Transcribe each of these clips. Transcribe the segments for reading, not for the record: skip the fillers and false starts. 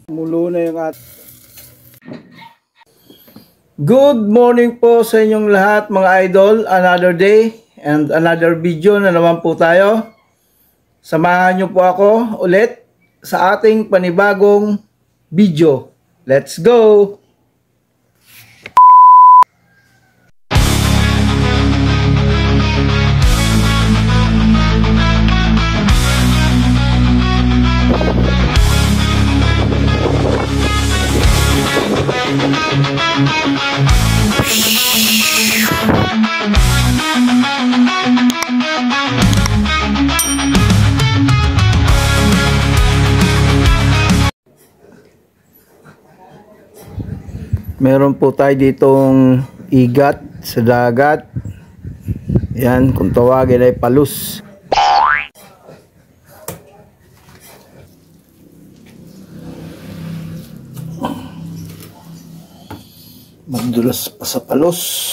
Mulo na yung Good morning po sa inyong lahat mga idol. Another day and another video na naman po tayo. Samahan niyo po ako ulit sa ating panibagong video. Let's go! Meron po tayo ditong igat sa dagat. Yan, kung tawagin ay palus. Magdulas pa sa palus.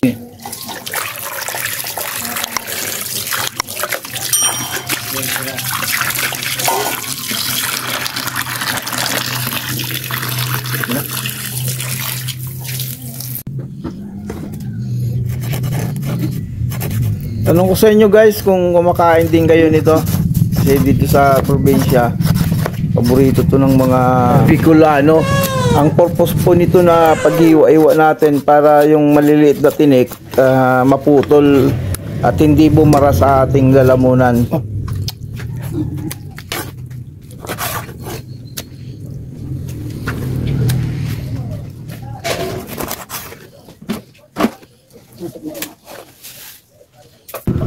Tanong ko sa inyo guys kung kumakain din kayo nito. Kasi dito sa probinsya, paborito to ng mga Bicolano. Ang purpose po nito na paghiwa-iwa natin para yung maliliit na tinik maputol at hindi bumara sa ating lalamunan.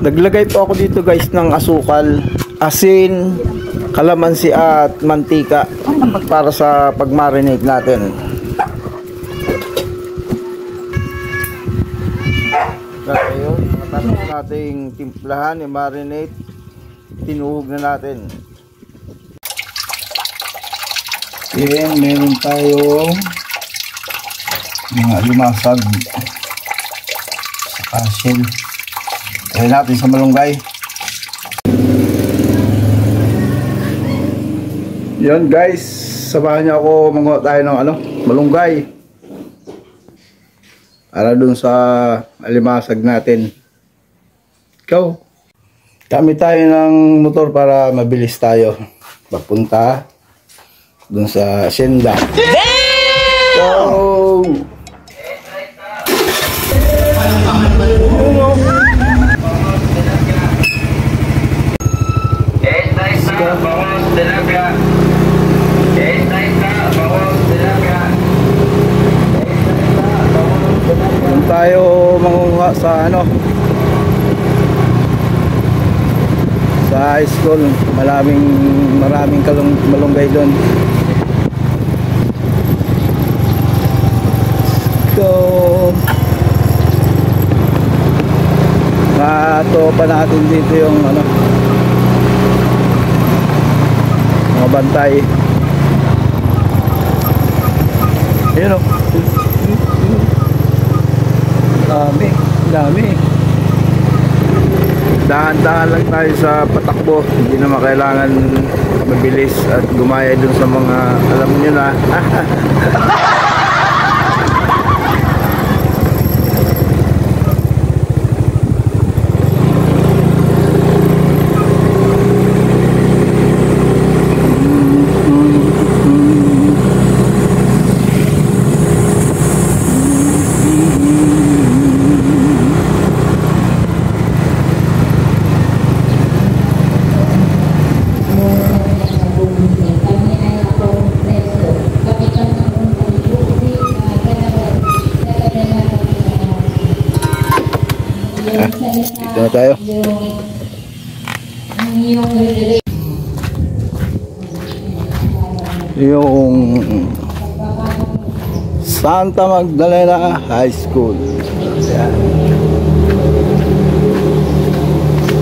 Naglagay po ako dito guys ng asukal, asin, kalamansi at mantika para sa pag-marinate natin. Ayun, matapos nating timplahan, i-marinate, tinuhog na natin. Yan, meron tayong mga limasag sa kasil. Ayan natin sa malunggay. Yan guys, samahan niyo ako manguha tayo ng malunggay. Para dun sa alimasag natin. Ikaw. Gamit tayo ng motor para mabilis tayo. Papunta dun sa hacienda. Go! Tayo mangunguha sa sa high school. Maraming malunggay doon. So pa natin dito yung mga bantay. Ayun o. Dami. Dahan-dahan lang tayo sa patakbo. Hindi na kailangan mabilis at gumaya dun sa mga alam nyo na. Dito na tayo. Yung Santa Magdalena High School. Ayan.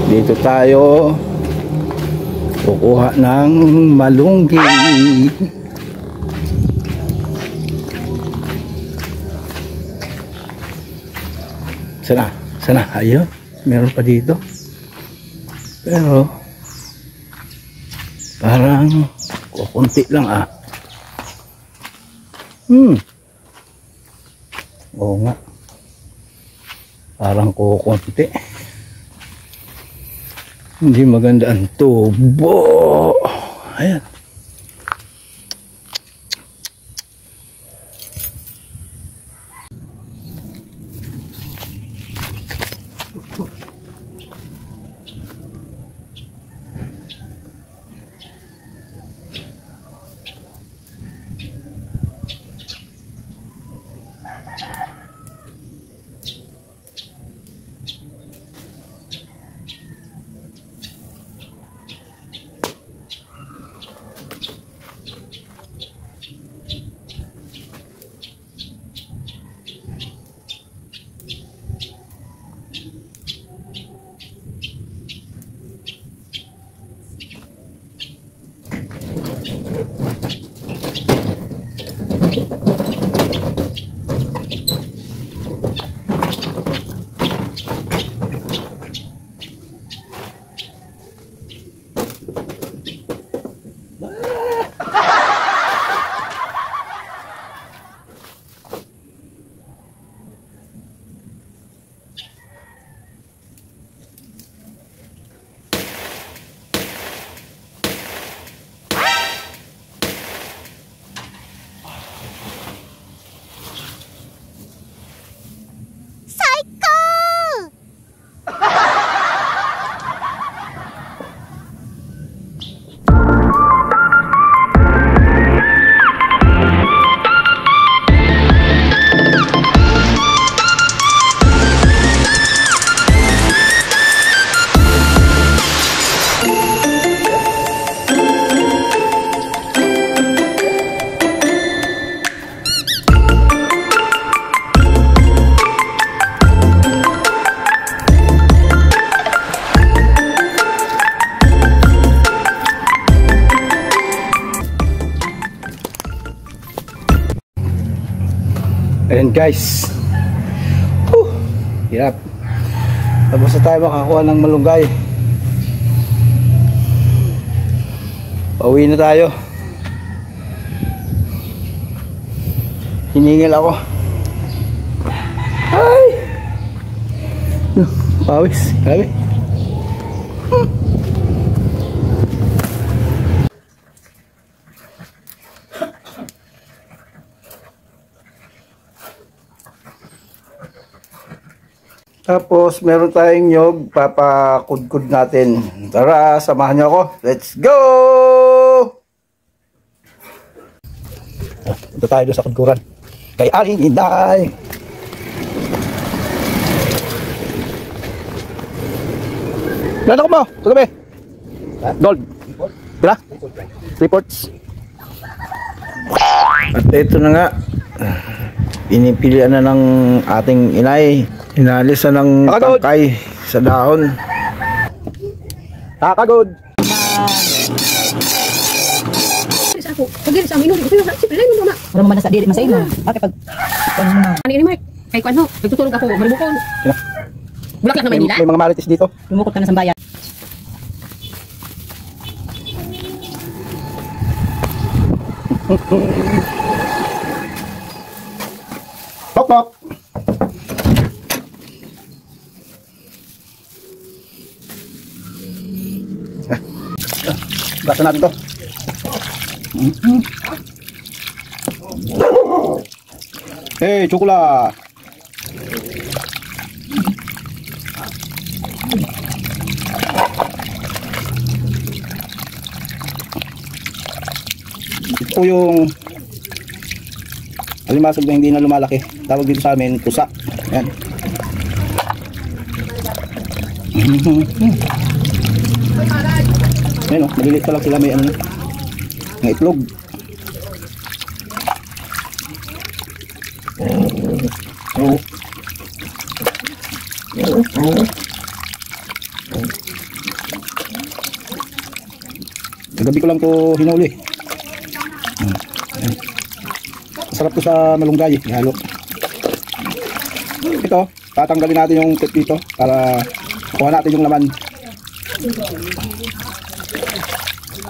Dito tayo kukuha ng malunggay. Sana, ayun, meron pa dito. Pero parang Kunti lang ah. Oo nga. Parang kukunti. Hindi maganda ang tubo. Ayan. Ayan guys. Hirap. Tapos na tayo makakuha ng malunggay. Pauwi na tayo. Hiningil ako. Ay! Pawis. Grabe. Tapos meron tayong nyog, papakudkud natin. Tara, samahan niyo ako. Let's go! Punta tayo doon sa kudkuran. Kay Aling Inday. Ilan ako mo? Ito kami. Gold. Pila? 3 ports. At ito na nga. Pinipilian na ng ating inay. Inalis na ng tangkay sa dahon. Kakagod! Pagkira sa amin, siyempre lang mo mama. Wala mo man nasa diri man sa imo. Bakit pag Ano yun, Mark? Kay Kwan ho, nagtutulog ako, maribukon. Bulaklak na Manila? May mga marites dito. lumukot ka na sa bayan? Pok pok! Gasa natin to. Hey, chocolate. Ito yung alimasag na hindi na lumalaki. Tawag dito sa amin, pusa. Yan. Ayan o, maliliit pa lang sila, may ano, ng itlog. Kagabi ko lang to hinuli. Masarap to sa malunggay, ihalo. Ito, tatanggalin natin yung tip dito para kuha natin yung laman.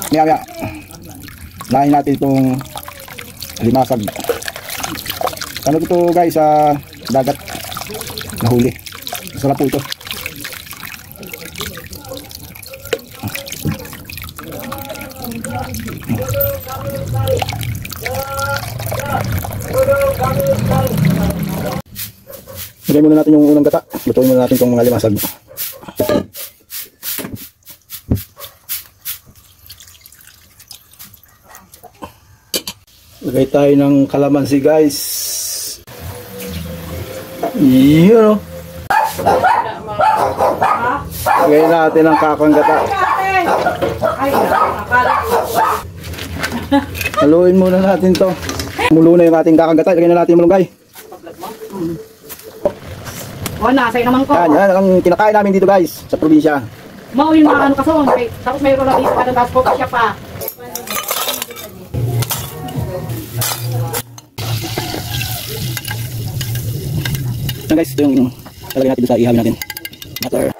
Maya. Lahin natin itong limasag. Ano ito guys, sa dagat nahuli. Masarap po ito. Lagay muna natin yung unang gata. Lutuin muna natin itong mga limasag. Lagay tayo ng kalamansi guys. Yun o. Lagay natin ang kakang gata. Haluin muna natin to. Mulo na yung ating kakang gata. Lagay na natin yung malunggay. O, nasa'yo naman ko. Yan ang kinakain namin dito guys, sa probinsya. Mauwi mga ano kason. Tapos mayroon na dito pa, tapos po siya pa. Yan guys, ito yung talagay natin sa ihawin natin. Butter.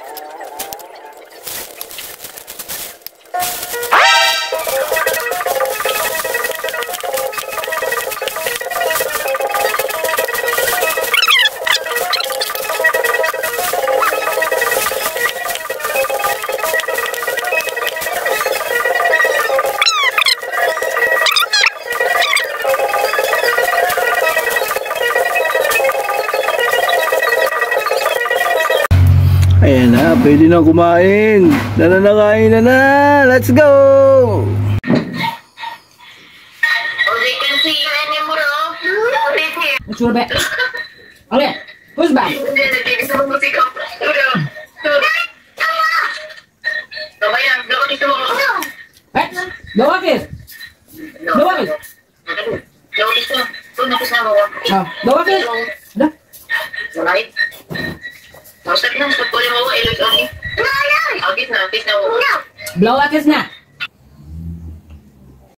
Ayan na, pwede na kumain. Nananakain na. Let's go! Oh, they can see you anymore, oh. Live here. Sure ba? Okay, who's back? Nagiging sa musika. Kabayan, daw dito mo. Eh, dawakis. Dawakis. Daw dito. Doon ako sa mo. Dawakis. Ada? Right? Tapos na pinang pagpuli mo, ilog ako. Agit na mo. Dawakis na.